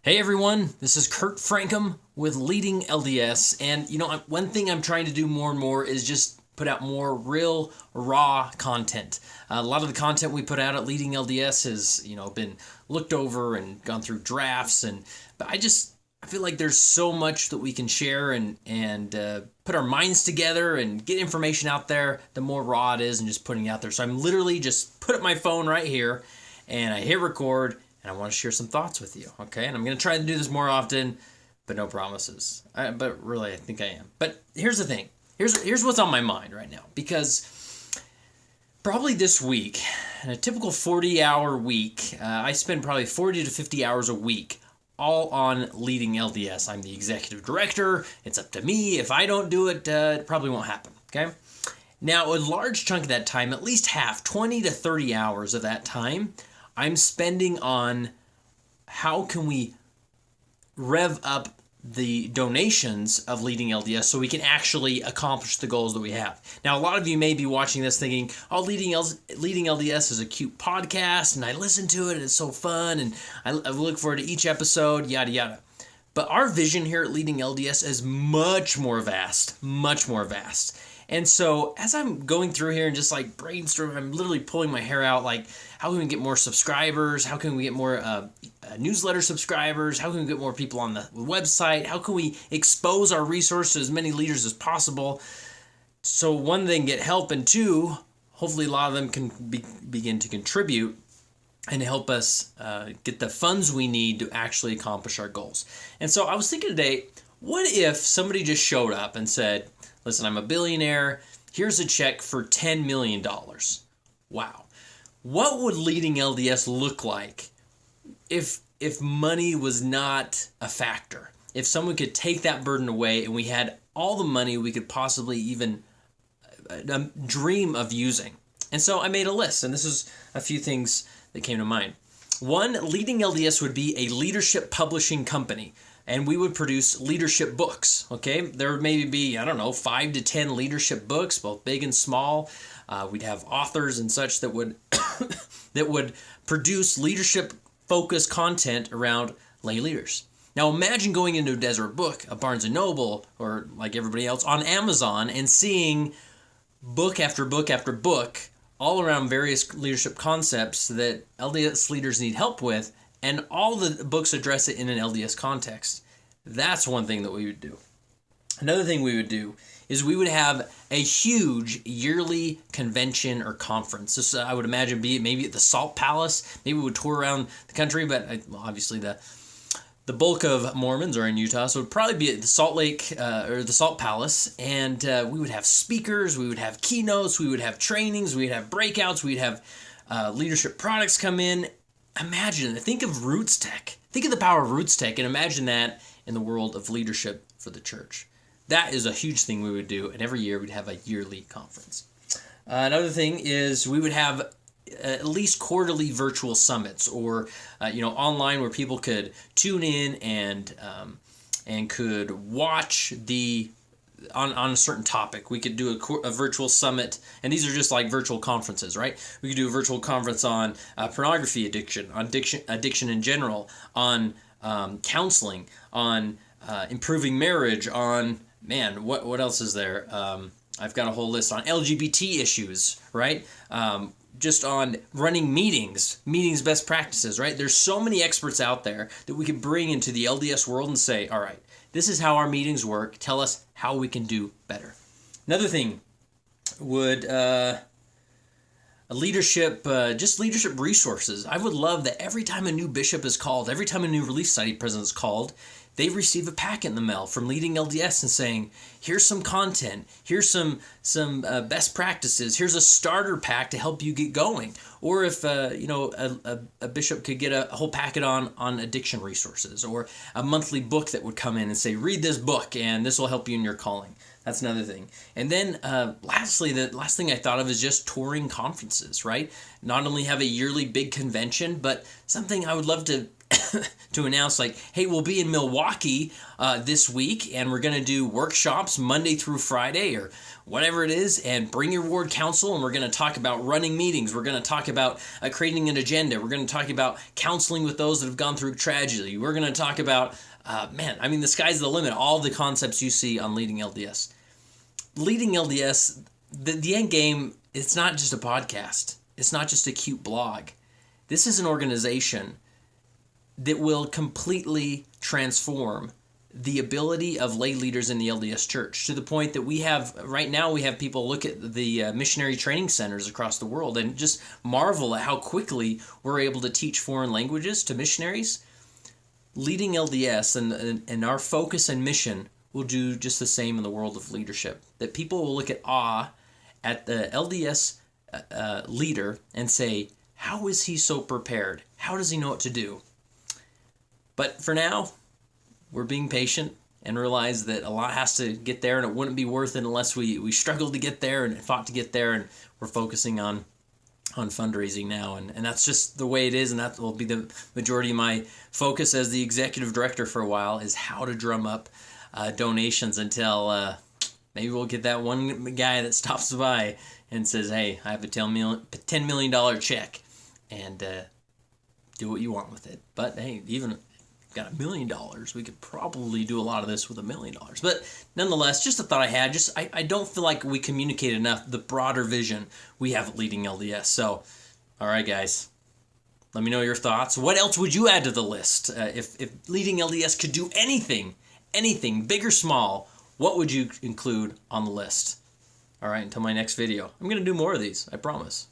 Hey everyone, this is Kurt Frankum with Leading LDS, and one thing I'm trying to do more and more is just put out more real, raw content. A lot of the content we put out at Leading LDS has, been looked over and gone through drafts, but I feel like there's so much that we can share and put our minds together and get information out there. The more raw it is, and just putting it out there. So I'm literally just put up my phone right here, and I hit record. And I want to share some thoughts with you, okay? And I'm going to try to do this more often, but no promises. But really, I think I am. But here's the thing. Here's what's on my mind right now. Because probably this week, in a typical 40-hour week, I spend probably 40 to 50 hours a week all on Leading LDS. I'm the executive director. It's up to me. If I don't do it, it probably won't happen, okay? Now, a large chunk of that time, at least half, 20 to 30 hours of that time, I'm spending on how can we rev up the donations of Leading LDS so we can actually accomplish the goals that we have. Now, a lot of you may be watching this thinking, oh, Leading LDS is a cute podcast, and I listen to it, and it's so fun, and I look forward to each episode, yada, yada. But our vision here at Leading LDS is much more vast, much more vast. And so as I'm going through here and just like brainstorming, I'm literally pulling my hair out, like how can we get more subscribers? How can we get more newsletter subscribers? How can we get more people on the website? How can we expose our resources to as many leaders as possible? So one, they can get help, and two, hopefully a lot of them can begin to contribute and help us get the funds we need to actually accomplish our goals. And so I was thinking today, what if somebody just showed up and said, listen, I'm a billionaire. Here's a check for $10 million. Wow. What would Leading LDS look like if money was not a factor? If someone could take that burden away and we had all the money we could possibly even dream of using. And so I made a list, and this is a few things that came to mind. One, Leading LDS would be a leadership publishing company. And we would produce leadership books, okay? There would maybe be, 5 to 10 leadership books, both big and small. We'd have authors and such that would that would produce leadership-focused content around lay leaders. Now imagine going into a Desert Book, a Barnes & Noble, or like everybody else, on Amazon and seeing book after book after book all around various leadership concepts that LDS leaders need help with, and all the books address it in an LDS context. That's one thing that we would do. Another thing we would do is we would have a huge yearly convention or conference. This, I would imagine, be maybe at the Salt Palace. Maybe we would tour around the country, but obviously the bulk of Mormons are in Utah, so it would probably be at the Salt Lake or the Salt Palace, and we would have speakers, we would have keynotes, we would have trainings, we would have breakouts, we'd have leadership products come in. Imagine, think of Roots Tech. Think of the power of Roots Tech, and imagine that in the world of leadership for the church. That is a huge thing we would do, and every year we'd have a yearly conference. Another thing is we would have at least quarterly virtual summits, or online, where people could tune in and could watch on a certain topic. We could do a virtual summit, and these are just like virtual conferences, right? We could do a virtual conference on pornography addiction, on addiction in general, on counseling, on improving marriage, on, what else is there? I've got a whole list on LGBT issues, right? Just on running meetings best practices, right? There's so many experts out there that we could bring into the LDS world and say, all right, this is how our meetings work. Tell us how we can do better. Another thing would leadership resources. I would love that every time a new bishop is called, every time a new Relief Society president is called, they receive a packet in the mail from Leading LDS and saying, here's some content, here's some best practices, here's a starter pack to help you get going. Or if a bishop could get a whole packet on addiction resources, or a monthly book that would come in and say, read this book and this will help you in your calling. That's another thing. And then lastly, the last thing I thought of is just touring conferences, right? Not only have a yearly big convention, but something I would love to to announce like, hey, we'll be in Milwaukee this week, and we're going to do workshops Monday through Friday or whatever it is, and bring your ward counsel, and we're going to talk about running meetings. We're going to talk about creating an agenda. We're going to talk about counseling with those that have gone through tragedy. We're going to talk about, the sky's the limit. All the concepts you see on Leading LDS. Leading LDS, the end game, it's not just a podcast. It's not just a cute blog. This is an organization that will completely transform the ability of lay leaders in the LDS Church, to the point that right now we have people look at the missionary training centers across the world and just marvel at how quickly we're able to teach foreign languages to missionaries. Leading LDS and our focus and mission will do just the same in the world of leadership. That people will look at awe at the LDS leader and say, how is he so prepared? How does he know what to do? But for now, we're being patient and realize that a lot has to get there, and it wouldn't be worth it unless we struggled to get there and fought to get there, and we're focusing on fundraising now, and that's just the way it is, and that will be the majority of my focus as the executive director for a while, is how to drum up donations until maybe we'll get that one guy that stops by and says, hey, I have a $10 million check, and do what you want with it. But hey, even got $1 million, we could probably do a lot of this with $1 million. But nonetheless, just a thought I had. I don't feel like we communicate enough the broader vision we have at Leading LDS. So, all right, guys, let me know your thoughts. What else would you add to the list? If Leading LDS could do anything, big or small, what would you include on the list? All right, until my next video. I'm going to do more of these, I promise.